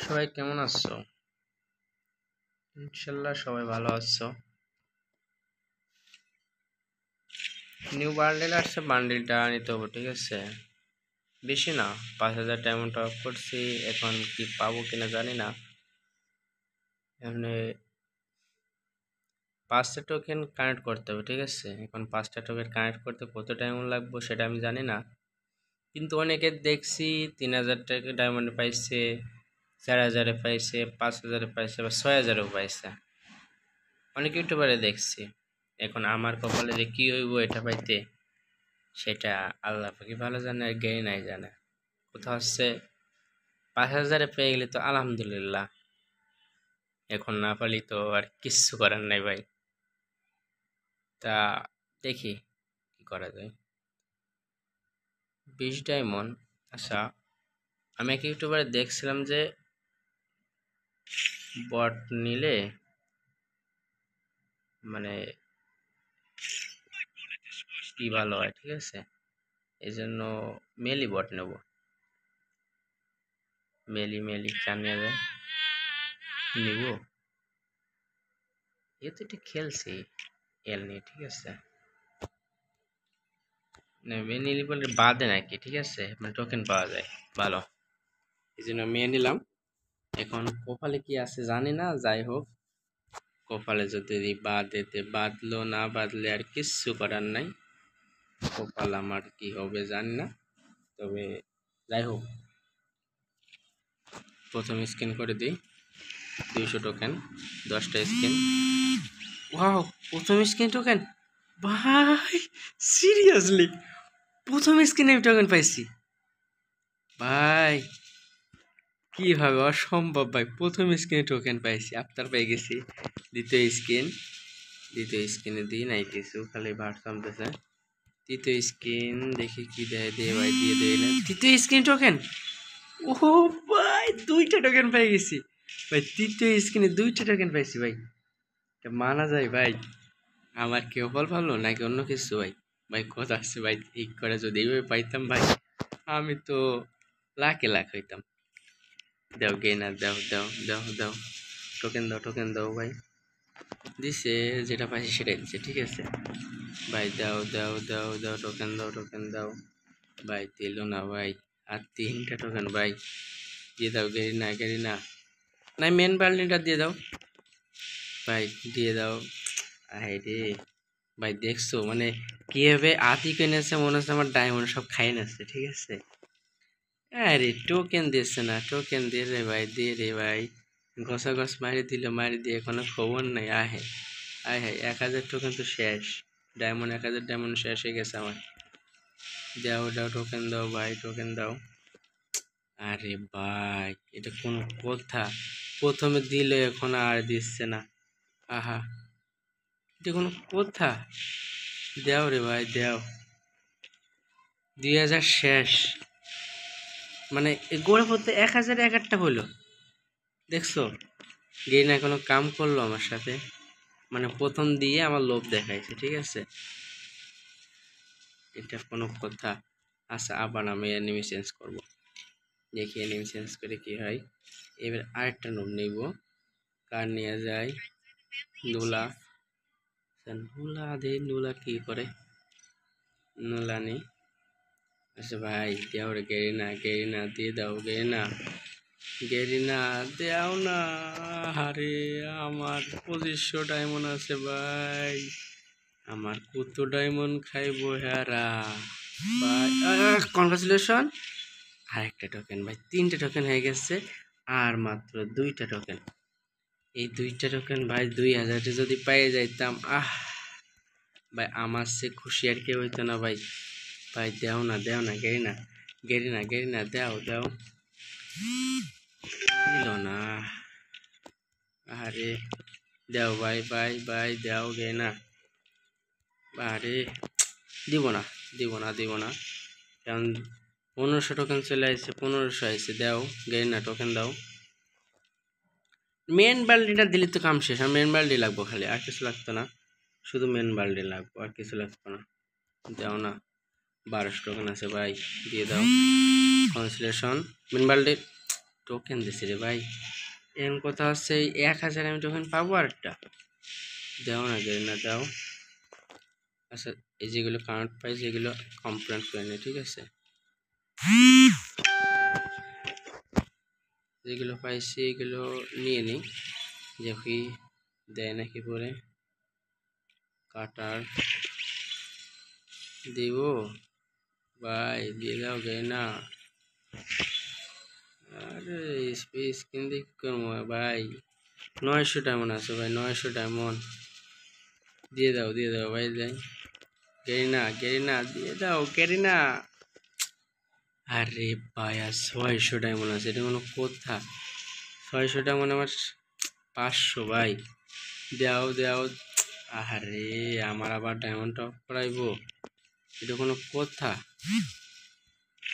সবাই কেমন আছো? ইনশাল্লাহ সবাই ভালো আছো। নিউ বান্ডেল আসছে, বান্ডেলটা নিতে হবে, ঠিক আছে? বেশি না, 5,000 ডায়মন্ড টপ করছি। এখন কি পাবো কিনা জানি না। এমনি 5টা টোকেন কানেক্ট করতে হবে, ঠিক আছে? এখন 5টা টোকেন কানেক্ট করতে কত টাইম লাগবে সেটা আমি জানি না, কিন্তু অনেকে দেখছি 3,000 টাকা ডায়মন্ড পাইছে, 4,000-এ পাইছে, 5,000-এ পাইছে, বা 6,000-এও পাইছে। অনেক ইউটিউবারে দেখছি। এখন আমার কপালে যে কি হইব এটা পাইতে, সেটা আল্লাহ পাকি ভালো জানে, আর জ্ঞানী নাই জানে। কোথাও হচ্ছে 5,000-এ পেয়ে গেলে তো আলহামদুলিল্লাহ, এখন না পালি তো আর কিচ্ছু করার নাই ভাই। তা দেখি কি করা যায়। 20 ডায়মন্ড। আচ্ছা, আমি এক ইউটিউবারে দেখছিলাম যে বট নিলে মানে কি ভালো হয়, ঠিক আছে? এই জন্য মেলি বট নেব। মেলি মেলি জানিয়ে যায় নিব। এ তো এটা খেলছি এল নিয়ে, ঠিক আছে? মেয়ে নিলে বলে বাদে নাকি, ঠিক আছে? মানে টোকেন পাওয়া যায় ভালো, এই জন্য মেয়ে নিলাম। এখন কপালে কি আছে জানি না, যাই হোক, কপালে যদি বাদেতে বাদলো, না বাদলে আর কিচ্ছু করার নাই। কপাল আমার কি হবে জানি না, তবে যাই হোক, প্রথম স্ক্যান করে দিই। 200 টোকেন, 10টা স্ক্যান। ওয়াও, প্রথম স্ক্যান টোকেন ভাই, সিরিয়াসলি প্রথম স্ক্যানে আমি টোকেন পাইছি ভাই। কি হবে, অসম্ভব ভাই, প্রথম স্ক্রিনে টোকেন পাইছি, আফতার পেয়ে গেছি। দ্বিতীয় স্ক্রিনে দিই নাই কিছু, খালি ভাট চলতেছে। তৃতীয় স্ক্রিন দেখি কি দেয়, দে ভাই, দিয়ে দেয় না। তৃতীয় স্ক্রিন টোকেন, ও ভাই 2টা টোকেন পেয়ে গেছি ভাই। তৃতীয় স্ক্রিনে 2টা টোকেন পাইছি ভাই, এটা মানা যায় ভাই? আমার কেউ বল ভালো নাকি অন্য কিছু ভাই? ভাই কথা আছে ভাই, ঠিক করে যদি এইভাবে পাইতাম ভাই, আমি তো লাখে লাখ হইতাম। দাও গেনার, দাও দাও দাও দাও, টোকেন দাও ভাই। দিছে, যেটা পাইছে সেটাই দিছে, ঠিক আছে ভাই। দাও দাও দাও দাও, টোকেন দাও ভাই। দিল না ভাই, আর 3টা টোকেন ভাই। দিয়ে দাও, গেরি না নাই, মেন বার্লিনটা দিয়ে দাও ভাই, দিয়ে দাও। আরে রে ভাই, দেখছো মানে কিভাবে আতি কিনেছে, মনে হচ্ছে আমার ডায়মন্ড সব খাই নেছে, ঠিক আছে? আরে টোকেন দিচ্ছে না, টোকেন দিয়ে রে ভাই, দিয়ে রে ভাই। ঘষা ঘষ মারি দিয়ে কোনো খবর নাই। আহে আয় হায়, 1,000 টোকেন তো শেষ, ডায়মন্ড 1,000 ডায়মন্ড শেষ হয়ে গেছে আমার। দাও দাও, টোকেন দাও ভাই, টোকেন দাও। আরে ভাই, এটা কোনো কথা? প্রথমে দিল, এখন আর দিচ্ছে না। আহা, এটা কোনো কথা? দাও রে ভাই, দাও। 2,000 শেষ, মানে গড়ে পড়তে 1,000 1,000টা হলো, দেখছো? গেইনা কোনো কাম করলো আমার সাথে? মানে প্রথম দিয়ে আমার লোভ দেখাইছে, ঠিক আছে? এটা কোনো কথা? আচ্ছা, আবার আমি এনিমি চেঞ্জ করবো, দেখি এনিমি চেঞ্জ করে কি হয়। এবার আরেকটা নোব নিব, কার নিয়ে যায়? নুলা। নুলা দে, নুলা কি করে? নুলা নি। আচ্ছা ভাই, দেও রে, গেরিনা দিয়ে দাও, গেরিনা দেও না। আরে আমার 2500 ডায়মন্ড আছে ভাই, আমার কত ডায়মন্ড খাইবো হেরা ভাই। কনগ্রাচুলেশন, আরেকটা টোকেন ভাই, 3টে টোকেন হয়ে গেছে, আর মাত্র 2টা টোকেন। এই 2টা টোকেন ভাই, 2,000 যদি পেয়ে যাইতাম, আহ ভাই, আমার সে খুশি আর কেউ হইতো না ভাই। ভাই দেও না, গেরিনা দাও দাও। দিল না, আরে দাও ভাই ভাই ভাই, দাও গেরিনা। আরে দিব না কারণ 1500 টোকেন চলে আসছে, 1500 আইছে। দাও গেরিনা, টোকেন দাও। মেন বাল্টিটা দিলে তো কাম শেষ, আর মেন বাল্টি লাগবো খালি, আর কিছু লাগতো না, শুধু মেন বাল্টি লাগবো, আর কিছু লাগতো না। দাও না, 1200 টোকেন আছে ভাই, দিয়ে দাও। কনসলেশন, মেন বাল্টি। টোকেন দিছে রে ভাই। এমন কথা হচ্ছে 1000 আমি টোকেন পাবো আর একটা দাও না, না দাও। আচ্ছা, এই যেগুলো কাউন্ট পাই যেগুলো কমপ্লেন করে নে, ঠিক আছে। যেগুলো পাইছি এগুলো নিয়ে নিই, দেখি দেয় নাকি পরে। কাটার দিব ভাই, দিয়ে দাও গে না। আরে স্কিন দিয়ে কি করবো ভাই, 900 ডায়মন্ড আছে ভাই, 900 ডায়মন্ড দিয়ে দাও ভাই, দেয় গেরিনা দিয়ে দাও গেরিনা। আরে ভাই আর 600 ডায়মন্ড আছে, এটা কোনো কথা? 600 ডায়মন্ড আমার 500 ভাই, দাও। আরে আমার আবার ডায়মন্ড টপ করাইবো, এটা কোনো কথা?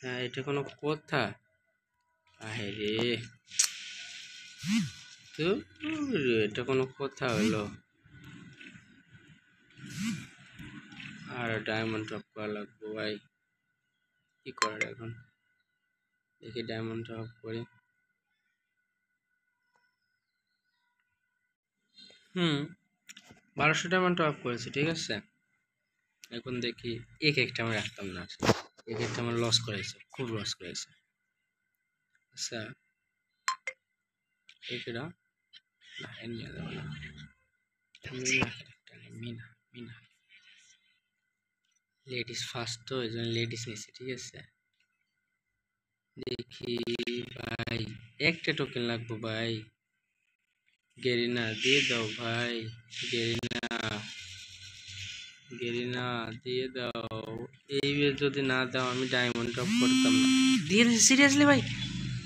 হ্যাঁ, এটা কোনো কথা? আরে তো এটা কোনো কথা হলো? আর ডায়মন্ড টপ করা লাগবো ভাই, কি করার এখন, দেখি ডায়মন্ড টপ করি। 1200 ডায়মন্ড টপ করেছে, ঠিক আছে। এখন দেখি এক একটা আমি রাখতাম না, এক একটা আমার লস করেছে, খুব লস করেছে। আচ্ছা এটা না, নিয়ে যাবো না, Meena character, Meena ladies first, তো এই জন্য লেডিস নিচ্ছে, ঠিক আছে। দেখি ভাই, একটা টোকেন লাগবো ভাই, গেরিনা দিয়ে দাও ভাই, গেরিনা দিয়ে দাও। এই যদি না দাও আমি ডায়মন্ড ড্রপ করতাম না। দিয়ে দিয়েছে সিরিয়াসলি ভাই,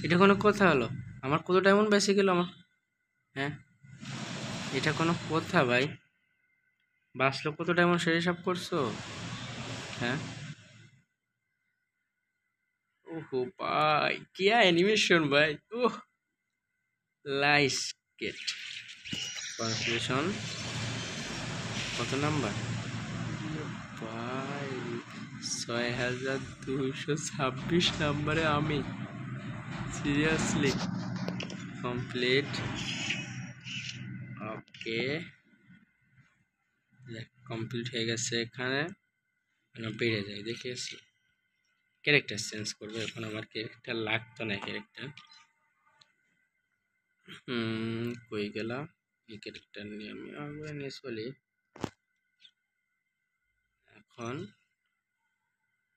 এটা কোনো কথা হলো? আমার কত ডায়মন্ড বেঁচে গেল আমার, হ্যাঁ এটা কোনো কথা ভাই? বাঁচলো কত ডায়মন্ড সেটা হিসাব করছো? হ্যাঁ, ওহো ভাই কি অ্যানিমেশন ভাই, ওহ লাইস গেট কনফিউশন। কত নাম্বার ভাই? 6226 নাম্বারে আমি, সিরিয়াসলি? কমপ্লিট, ওকে কমপ্লিট হয়ে গেছে। এখানে বেড়ে যায়, দেখেছি। ক্যারেক্টার চেঞ্জ করবো এখন, আমার ক্যারেক্টার লাগতো না, ক্যারেক্টার কই গেলা? এই ক্যারেক্টার নিয়ে আমি আগে নিয়ে চলি। এখন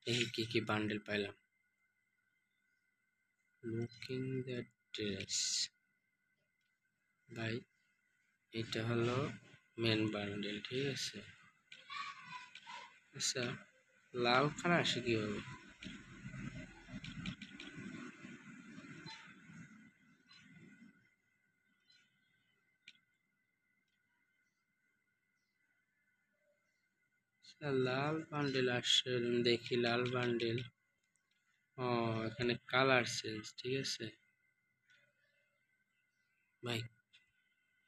এই কি বান্ডেল পাইলাম, লুকিং দ্য ড্রেস ভাই, এটা হলো মেন বান্ডেল, ঠিক আছে। আচ্ছা লাল খারা আসে কিভাবে? লাল বান্ডেল আসছে, দেখি লাল বান্ডেল। ও এখানে কালার চেঞ্জ, ঠিক আছে ভাই,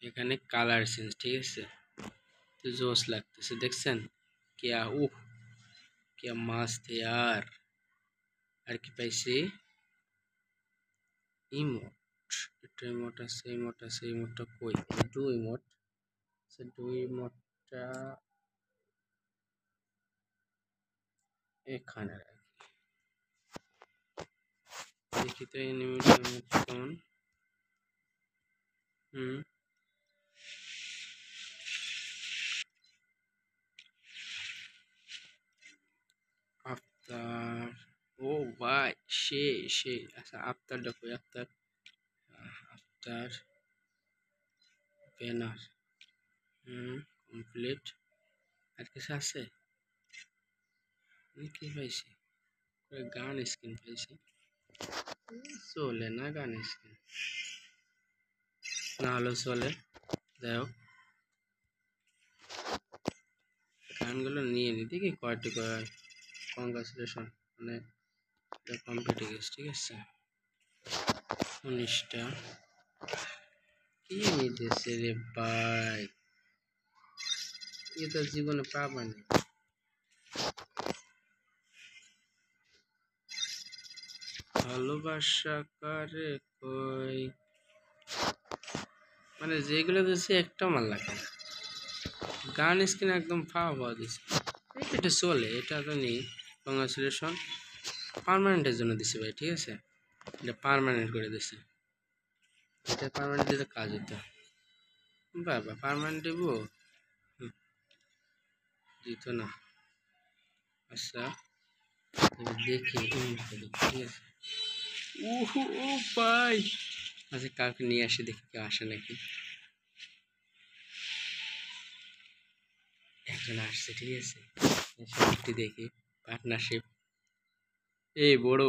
এখানে কালার চেঞ্জ, ঠিক আছে। তো জোস লাগতেছে, দেখছেন? क्या उह क्या मस्त है यार। আর কি পাইছি? ইমোট, এটা ইমোটটা কই? ডু ইমোট, ডু ইমোটটা এখানে রাখি, দেখি তো ইমোট কেমন। হুম আফতার, ও ভাই সে আচ্ছা আফতারটা কই? আফতার ব্যানার, কমপ্লিট। আর কিছু আছে? কি পাইছি? গান স্কিন পাইছি, চলে না গান স্কিন, না হলেও চলে, যাই হোক গানগুলো নিয়ে নি, দেখি কয়টি কয়। কংগ্রাচুলেশন, মানে এটা কমপ্লিট হয়ে গেছে, ঠিক আছে। 19টা কি নিতেছে রে ভাই, এ তো জীবনে পাবানি। ভালোবাসা কারে কই, মানে যেগুলো দিচ্ছে একটাও মাল লাগে না। গান স্ক্রিন একদম ফাওয়া দিছে, এটা চলে, এটা তো নেই। কংগ্রাচুলেশন, পার্মানেন্টের জন্য দিছে ভাই, ঠিক আছে, এটা পার্মানেন্ট করে দিছে, এটা পার্মানেন্ট দিলে কাজ হতো। বাবা পার্মানেন্ট দিব, দিত না। আচ্ছা দেখি ঠিক আছে। ওহো ও ভাই, আচ্ছা কাউকে নিয়ে আসি দেখি কেউ আসে নাকি। একজন আসছে, ঠিক আছে, একটু দেখি পার্টনারশিপ। এই বড়